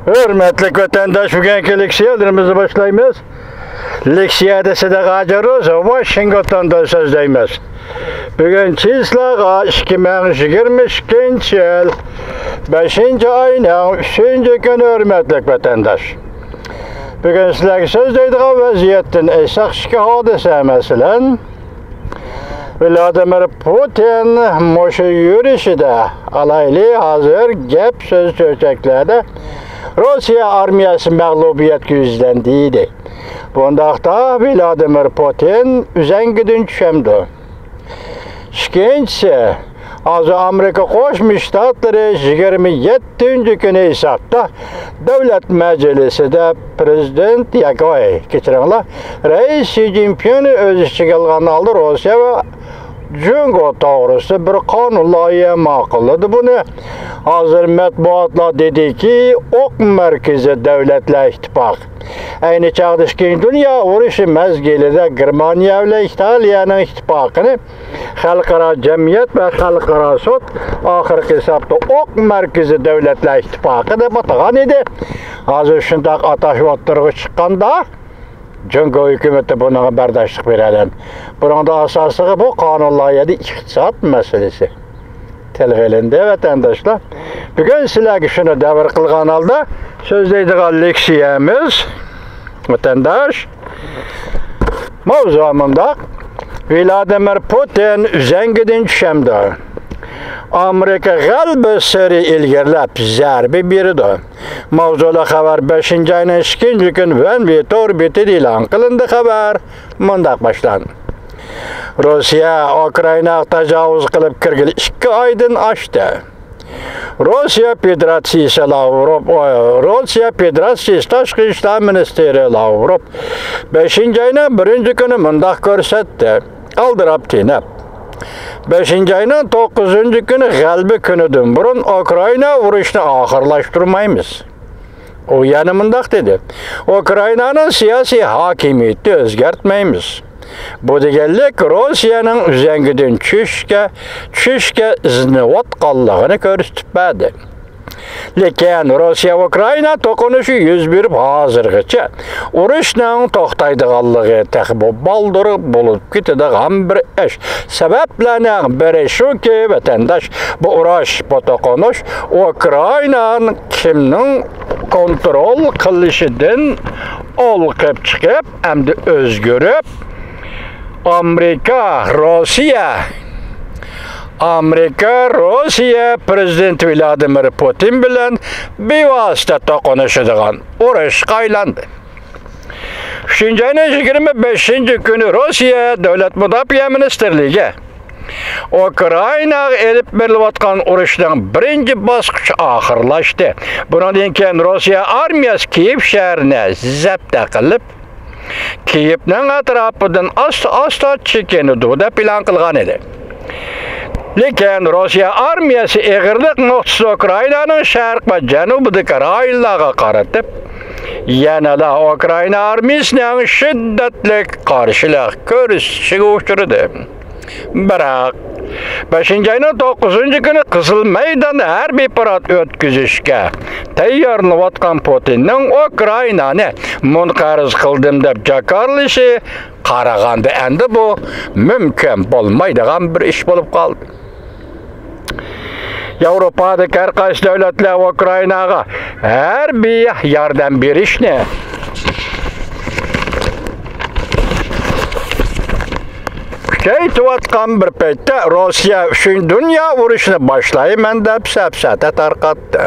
Hürmetli vatandaş, bugünkü leksiyalarımızı başlayımız. Leksiyada Sıdık Washington'dan sözdeyimiz. Bugün çizlağa 2022 yıl 5. ayının 3. günü hürmetli vatandaş. Bugün sizlerge sözdeydiği vaziyetten esakşki hadise meselen Vladimir Putin moşu yürüyüşüde alaylı hazır gep söz söyleyeceklerdi. Rusya armiyası mağlubiyet yüzlendiydi. Bundaqda Vladimir Putin üzengidin düşemdi. İkincisi, azı Amerika Qoşmuş Ştatları 27. günü hesapta Devlet Meclisi'de Prezident Reis Xi Jinping'i öz içine alğan aldı Rusya ve Cungo doğrusu bir kanun layığı maqıllıdı. Bunu hazır mətbuatla dedi ki, Ok Merkezi Devletler İttifakı. Aynı çağda İkinci Dünya Uğraşı mezgilide Germaniya ile İtalya'nın ittifakını Halkara Cemiyet ve Halkara Sot ahir hesapta Ok Merkezi Devletler İttifakı da batağan idi. Hazır şundak ataş vattırğı çıkkanda Cungo hükümeti buna berdaşlık verelim. Bunun da asası bu kanun layığı iktisat meselesi. Telgelinde vatandaşlar. Bugün sizlerge şunu devir kılgan alda sözdeydiği leksiyemiz vatandaş mavzumunda Vladimir Putin üzengidin düşemdi. Amerika galbi seri ilgirlep zerbi biridir. Mavzula haber 5. ayının 2. gün ve orbiti ilan kılındı haber mundaq başlandı. Rusya Ukrayna tecavüz kılıp kirgili 2 aydın açtı. Rusya Federasyası Taşqi İşler Ministeri Lavrov 5. ayının 1. günü mundaq görsetti. Aldırap tinep. 5. ayının 9. günü galbi günüdün burun Ukrayna vuruşunu ahırlaştırmayımız. O yani mundaq dedi. Ukrayna'nın siyasi hakimiyeti özgertmeyimiz. Bu degellik Rusya'nın üzengidin çüşke iznivot qallığını görüstüpmədi. Lekin Rusya Ukrayna toqunuşu yüz berib hazırgıça uruşның toxtaydıqallığı təxbi baldırı bulup gitidiğen bir iş. Sebeplerinin biri şu ki vatandaş bu uğraş, bu toqunuş Ukrayna'nın kimnin kontrol qilishidin olqib chiqib, hamda özgürüp Amerika, Prezident Vladimir Putin bilen bevasita toqunuşudigan uruş qaylandı. 3. ayının 25. günü Rusya Devlet Müdafiə Ministerliği Ukrayna elip berilayotgan uruşning 1. bosqichi ahirlashdi. Bundan keyin Rusya armiyasi Kiyev shahrini zabta qilib, Kiyevning atrofidan asta chekinuvda plan qilgan edi. Lekin Rusya armiyasi egirlik nuqtasi Ukraynaning sharq va janubidagi rayonlarga qaratib, yanada Ukrayna armiyasining shiddatli qarshilik ko'rsatishga uchradi. Biroq 5. ayının 9. günü Qızıl Meydan'da harbiy parad ötküzüşke tayyorlanayotgan Putinning Ukraynani munqariz qildim deb jakarlashi qaraganda endi bu mumkin bo'lmaydigan bir ish bo'lib qoldi. Yevropadagi har qaysi davlatlar Ukraynaga harbiy yordam berishni kuchaytirayotgan bir paytda Rusya 3. Dünya urushini boshlayman deb safsata tarqatdi.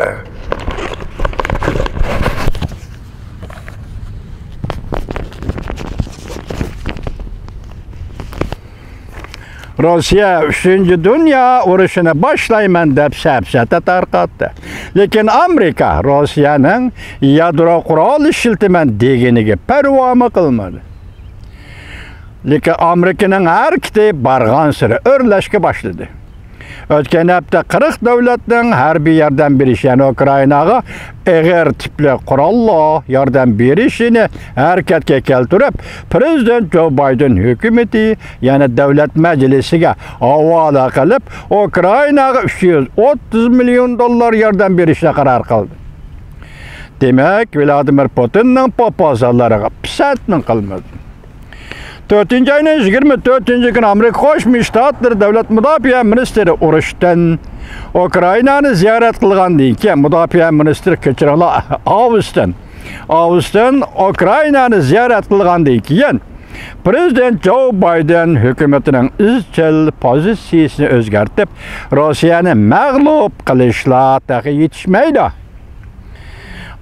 Rusya 3. Dünya urushini boshlayman deb safsata tarqatdi. Lekin Amerika Rusya'nın yadro qurol ishiltiman deganiga parvo qilmadi. Lekin Amerika'nın her kiti bargan siri örleşke başladı. Ötken hafta 40 devletning harbiy yordam berishi, yani Ukraynaga eg'ir tipli qurollar yordam berishini harakatga keltirib, Prezident Joe Biden hukumati yana davlat majlisiga havola qilib, Ukraynaga $330 milyon yordam berishga qaror qildi. Demek Vladimir Putin'nin proposallariga pisandni qilmadi. 4-ayning 24-kuni Amerika Qo'shma Shtatlar davlat mudofaa ministri urushdan Ukrainani ziyorat qilgandan keyin mudofaa ministri kechiringlar Avustin Ukrainani ziyorat qilgandan keyin Prezident Joe Biden hukumatining izchil pozitsiyasini o'zgartib, Rossiyani mag'lub qilishlar taqiy yetishmaydi.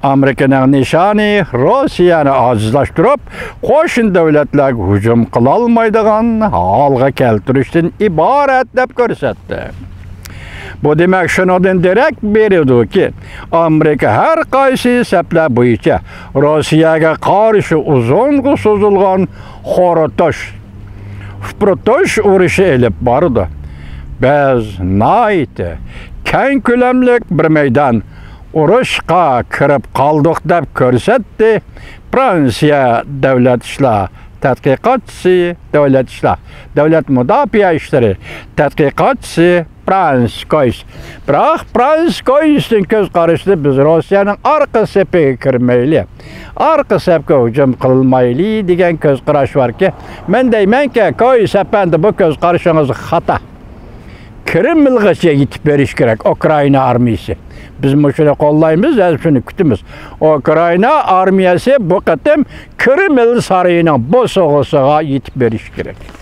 Amerikaning nishoni Rossiyani ojizlashtirib, qo'shni davlatlarga hujum qila olmaydigan holga keltirishdan iborat deb ko'rsatdi. Bu demak shundan darak beradiki, Amerika har qaysi sabablar bo'yicha Rossiyaga qarshi uzun so'zilgan xoratosh urushi elib bordi. Biz nayti keng ko'lamli bir maydon urushga kirib qoldik deb ko'rsatdi. Fransiya davlat ishlar tadqiqotchisi, davlat mudofaa ishlari tadqiqotchisi Frans Koys. Biroq Frans Koysning ko'z qarashida biz Rossiyaning orqa sepiga kirmayli, orqa sepga hujum qilmayli degan ko'z qarash borki, men deymanki, Koys apandi bu ko'z qarashingiz xato. Kremlgacha yetib berish kerak Ukraina armiyasi. Biz shuni qo'llaymiz, shuni kutamiz. Ukraina armiyasi bu qatim Kreml sarayining bo'sog'isiga yetib berish kerak.